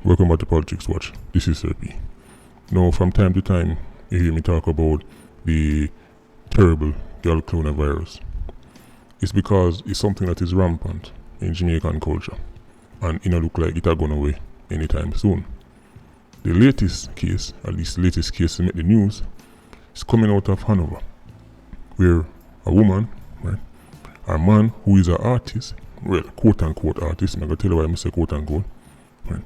Welcome back to Politics Watch. This is Sir P. Now, from time to time, you hear me talk about the terrible girl coronavirus. It's because it's something that is rampant in Jamaican culture, and it don't look like it are going away anytime soon. The latest case, at least the latest case to make the news, is coming out of Hanover, where a woman, right, a man who is an artist, well, quote-unquote artist, I'm going to tell you why I say quote-unquote, right,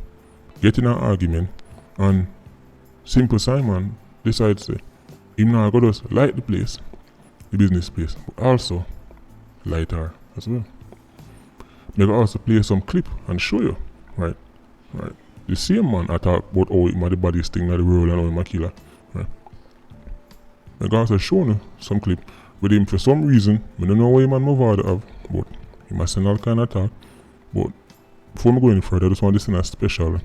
get in an argument, and Simple Simon decides to, him now go just light the place, the business place, but also light her as well. Maybe also play some clip and show you, right. The same man I talk about how him the baddest thing in the world and how him a killer, right. Maybe also show you some clip with him for some reason, I don't know what him and Movado have, but he must send all kind of talk. But before I go any further, I just want to send a special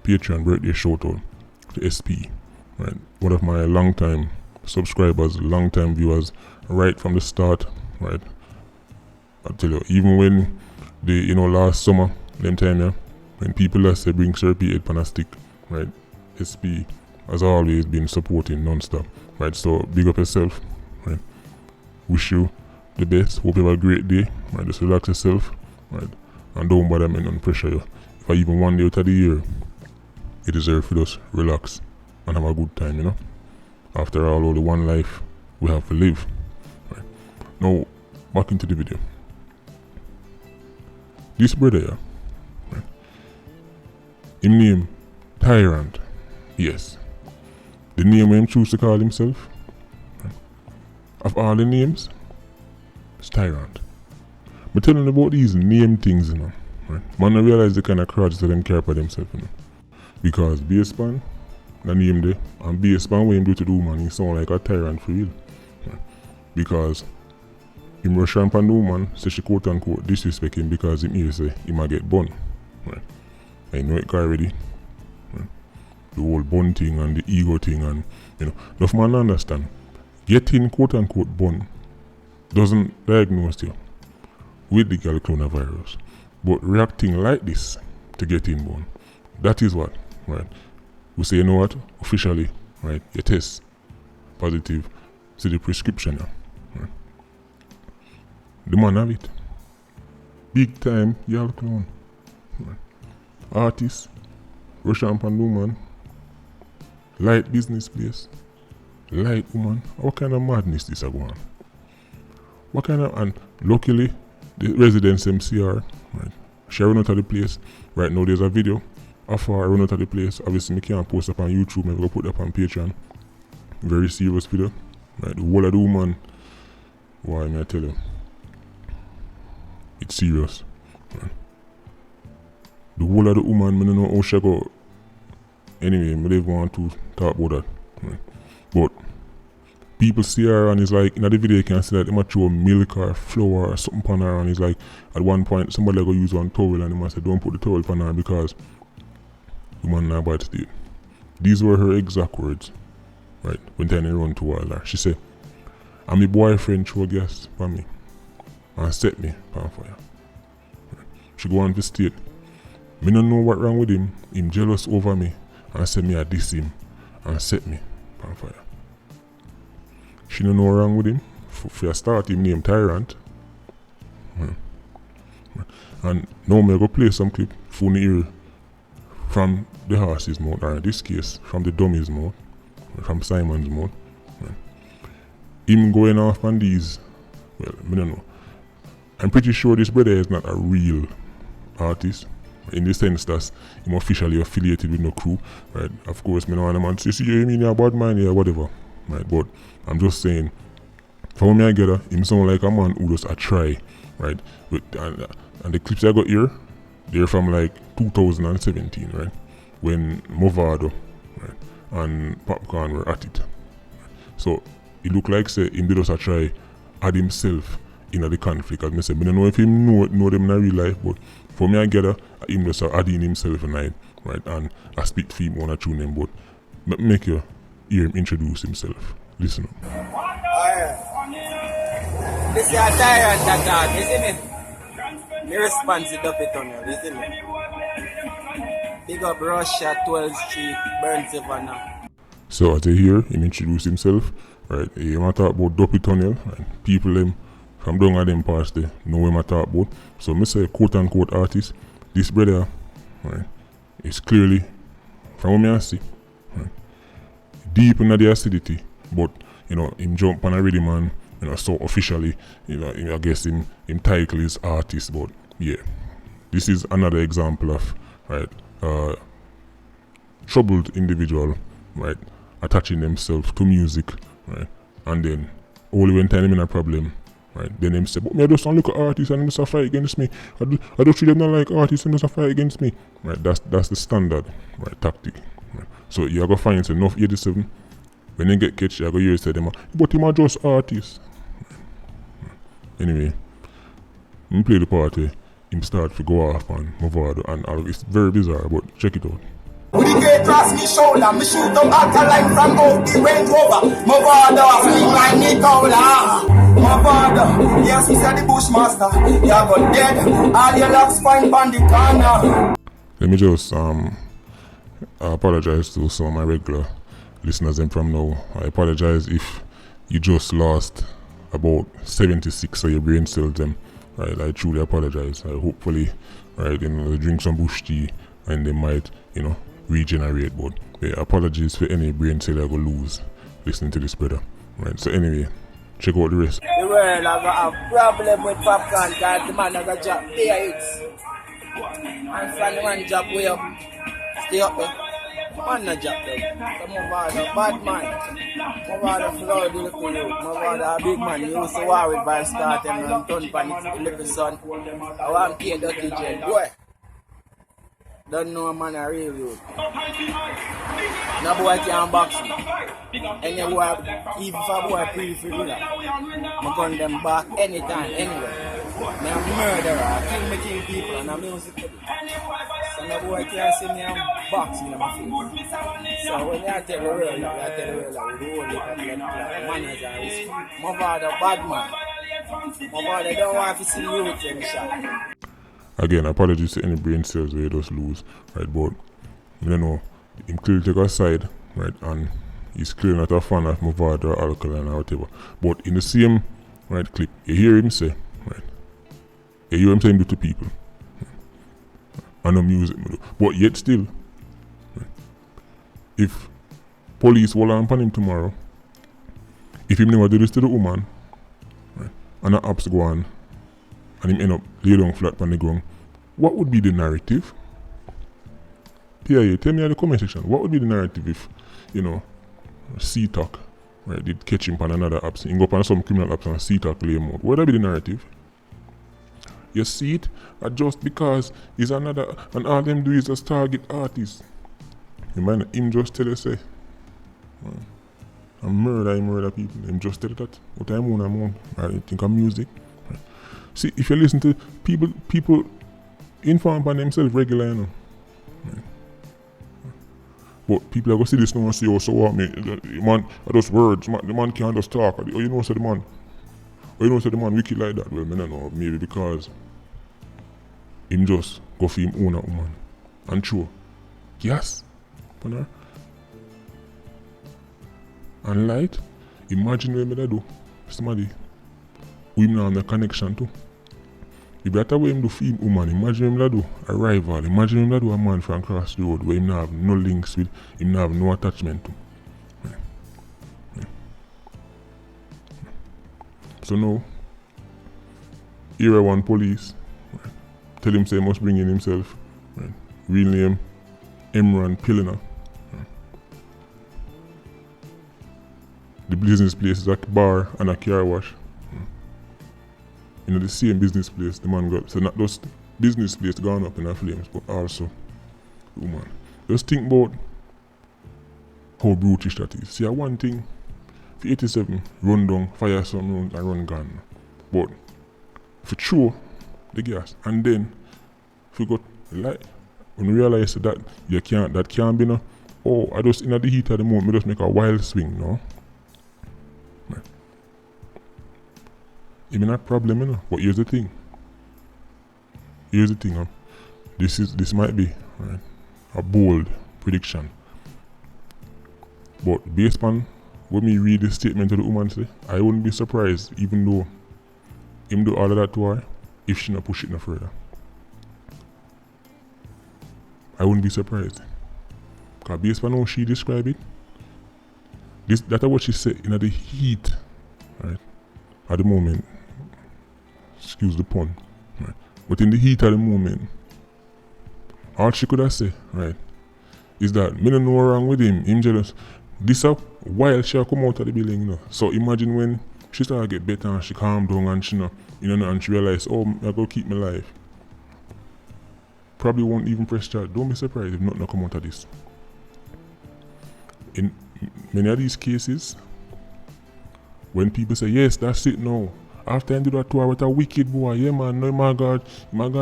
Patreon birthday shout out to SP, right? One of my long-time subscribers, long-time viewers, right from the start, right? I'll tell you, even when the last summer, them time, yeah, when people that say bring Sir P head pan a stick, right? SP has always been supporting non-stop, right? So big up yourself, right? Wish you the best. Hope you have a great day, right? Just relax yourself, right? And don't bother me and pressure you. If I even one day out of the year, you deserve to just relax and have a good time, After all, only one life we have to live, right? Now, back into the video. This brother here, right? Him name Tyrant. Yes. The name him choose to call himself, right? Of all the names, it's Tyrant. But telling about these name things, right? Man, I realize the kind of crowds that them care for themselves, Because Basepan, the name there, and Basepan when him do to the woman, he sound like a tyrant for real. Right? Because him rush on the woman, say she quote unquote disrespect him because him here say he might get bun. Right? I know it already. Right? The whole bun thing and the ego thing and enough man understand. Getting quote unquote bun doesn't diagnose you with the girl coronavirus. But reacting like this to getting bun, that is what, right? We say, what? Officially, right? You test positive, see the prescription now, right? The man have it. Big time, y'all clown. Right? Artist, Russian woman, light business place, light woman. What kind of madness this a go on? What kind of, and luckily, the residents MCR, right? She run out of the place. Right now there's a video of her run out of the place. Obviously, I can't post up on YouTube. I'm going to put it up on Patreon. Very serious video. Right, the whole of the woman, why may I tell you? It's serious. Right. The whole of the woman, I don't know how she go. Anyway, I don't want to talk about that. Right. But people see her and it's like, in the video you can see that they might throw milk or flour or something on her, and it's like, at one point somebody go use one towel and they must say, don't put the towel on her because the man not bad state. These were her exact words, right, when Tiny run to her. She said, and my boyfriend threw gas for me and set me on fire. Right. She go on to state, me don't know what wrong with him jealous over me and said me I diss him and set me on fire. She don't know what wrong with him. For a start, him named Tyrant. And now I'm going to play some clip from the from the horse's mouth, or in this case, from the dummy's mouth, from Simon's mouth. Him going off on these, well, I don't know. I'm pretty sure this brother is not a real artist, in the sense that he's officially affiliated with no crew, right? Of course, I don't want to say, you mean you're a bad man or whatever, right? But I'm just saying, for me I get him sound like a man who does a try, right? And the clips I got here, they're from like 2017, right? When Movado, right, and Popcorn were at it. So it look like say him did us a try add himself in the conflict. As I say, I don't know if him know them in real life, but for me I get him just adding himself in night, right? And I speak for him, wanna tune him, but make you hear him introduce himself. Listen up. This is a tyrant attack, isn't it? The response is up it on you, isn't it? Big up Russia, 12th Street, Burn Savannah. So as you hear him introduce himself, right? He might talk about Duppy Tunnel, and people them from down at them parts they know him I talk about. So me say quote unquote artist, this brother, right, is clearly from what I see, right, deep in the acidity, but you know, him jump on a rhythm and you know, so officially, you know, I guess him title is artist, but yeah. This is another example of right troubled individual, right, attaching themselves to music, right, and then only when time in a problem, right, then them say, but me I just don't look at artists and them just a fight against me. I don't treat them not like artists and just a fight against me. Right, that's the standard, right, tactic. Right. So you go find enough 87. When they get catch, you go hear say them, but him are just artists. Anyway, we play the party. Him start to go off on Mavado and all. It's very bizarre, but check it out. With the gate cross me shoulder, me shoot them out a line from out the Range Rover. Mavado, fling like me cola. Mavado, yes, he said the Bushmaster. You got dead, all your locks find on the corner. Let me just apologize to some of my regular listeners and from now. I apologize if you just lost about 76 of your brain cells them. Right, I truly apologize. I hopefully, right, you know, drink some bush tea and they might, you know, regenerate. But yeah, apologies for any brain cell I go lose listening to this brother. Right, so anyway, check out the rest. The world I got a problem with popcorn because the man I got job there it's. And from the man job way up, stay up there. Man no job there. So Mavado, bad man. Mavado flow the little youth. Mavado a big man. He used to war with by start and turn pan his little son. I want to pay dirty jail. Boy. Don't know a man a real youth. No boy can box me. Any boy, even if a boy pretty for do that, I gun them back anytime, anywhere. Me a murderer, I kill people and I'm music to do. So no boy can't see me and box me in my face. So when I tell the world, I tell the world that we do only have manners and respect. Mavado bad man. Mavado don't want to see youth in the shot. Again, apologies to any brain cells where you just lose, right? But I don't know, him clearly take a side, right? And he's clearly not a fan of Mavado or Alkaline or whatever. But in the same right clip, you hear him say, right? You hear him saying to people, I know music, but yet still, right? If police will on him tomorrow, if him never do this to the woman, right? And the ops go on, and him end up lay down flat on the ground, what would be the narrative? Yeah, tell me in the comment section, what would be the narrative if, you know, C-Talk, right, did catch him on another apps, he go up on some criminal apps and C-Talk lay him out. What would that be the narrative? You see it, just because he's another, and all them do is just target artists. You mind him just tell you say, I murder people, him just tell you that, what I'm on, I think of music. See, if you listen to people inform on themselves regularly, you know. Right. But people are going to see this now and say, oh, so what, man, are those words, man, the man can't just talk. Oh, you know, say the man, wicked like that. Well, I don't know, maybe because him just go for him own a woman and throw gas upon her. And light, imagine what I do, somebody who him now have a connection to. If that's what him do for him woman, imagine him do a rival, imagine him do a man from across the road where him have no links with, him have no attachment to. Right. Right. So now, Area 1 police, right, tell him say he must bring in himself, right. Real name, Emran Pillina. Right. The business place is a bar and a car wash. You know, the same business place the man got. So not just business place gone up in the flames, but also the woman. Just think about how brutish that is. See, one thing, for 87, run down, fire some rounds and run gun. But for throw the gas, and then if you got light, when you realize that that can't be no, oh, I just in the heat of the moment, me just make a wild swing, no? Right. Even that problem, you know. But here's the thing. This might be, right, a bold prediction. But based on when me read the statement of the woman say, I wouldn't be surprised even though him do all of that to her if she not push it no further. I wouldn't be surprised. Because based on how she described it, that's what she said in the heat, right? At the moment. Excuse the pun. Right? But in the heat of the moment, all she could have said, right, is that me don't know what's wrong with him jealous. This up while she come out of the building, you know. So imagine when she started to get better and she calmed down and she and she realized, oh, I gotta keep my life. Probably won't even press charge. Don't be surprised if nothing come out of this. In many of these cases, when people say, yes, that's it now. After I do that to her, what a wicked boy. Yeah, man, no, my God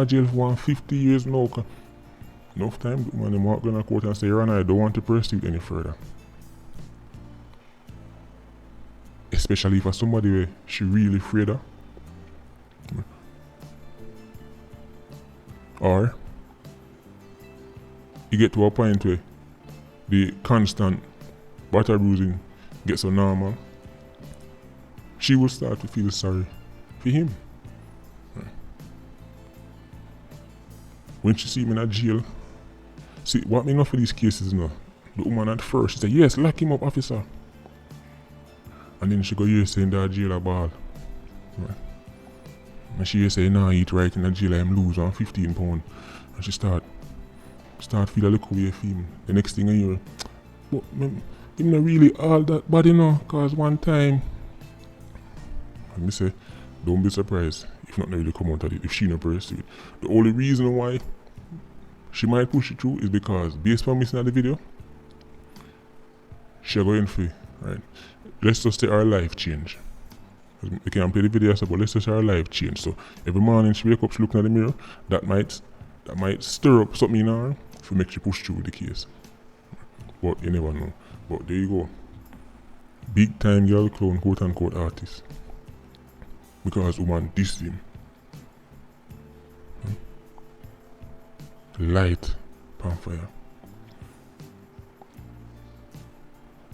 jail for 150 years now. Enough time, when them walk down the court and say, Ron, I don't want to pursue any further. Especially for somebody where she really afraid of. Or, you get to a point where the constant batter bruising gets so normal, she will start to feel sorry for him. When she see him in a jail, see what me know for these cases now, the woman at first, she say, yes, lock him up, officer. And then she go here saying that jail a ball. Right. And she say, nah, eat right in the jail, I'm lose on 15 pounds. And she start feel a little way for him. The next thing I hear, but him not really all that bad, you know, cause one time, and me say, don't be surprised if not really come out of it, if she not pursue it. The only reason why she might push it through is because based on missing the video, she going free, right? Let's just say our life change. We can't play the video, but let's just say our life change. So every morning she wake up, she looking at the mirror, that might stir up something in her to make she push through the case. But you never know. But there you go. Big time girl clown, quote unquote artist. Because woman dissed him. Light on fire.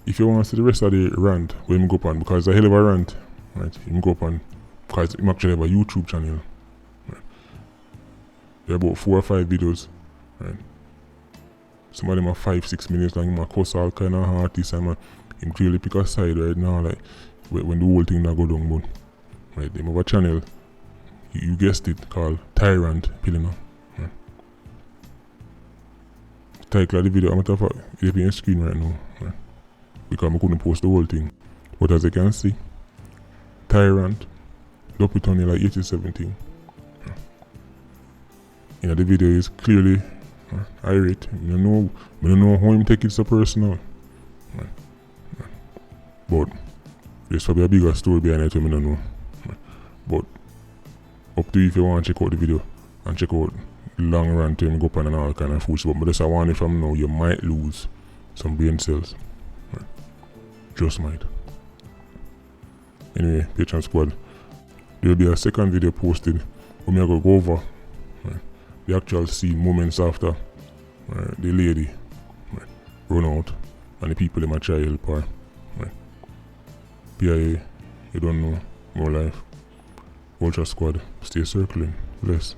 If you want to see the rest of the rant, where him go on, because it's a hell of a rant, right? Him go on, because him actually have a YouTube channel. Right? There are about 4 or 5 videos, right? Some of them are 5-6 minutes long. Him a cuss all kind of artists, and him clearly pick a side right now, like when the whole thing not go down, but right, him have a channel, you guessed it, called Tyrant Pilino. Right? Title of the video, I'm matter of fact, it's on your screen right now, right? Because I couldn't post the whole thing. But as you can see, Tyrant, up it on like 87 right? You know, the video is clearly irate. I don't know how him take it so personal. Right? Right? But there's probably a bigger story behind it, I don't know. Right? But up to you if you want to check out the video and check out the long rant to him go on and all kind of food. But just I want it from now, you might lose some brain cells. Right? Just might. Anyway, Patreon squad, there will be a second video posted where I'm going to go over the actual scene moments after the lady run out and the people in my try help her. PIA, you don't know, more life. Vulture squad, stay circling. Bless.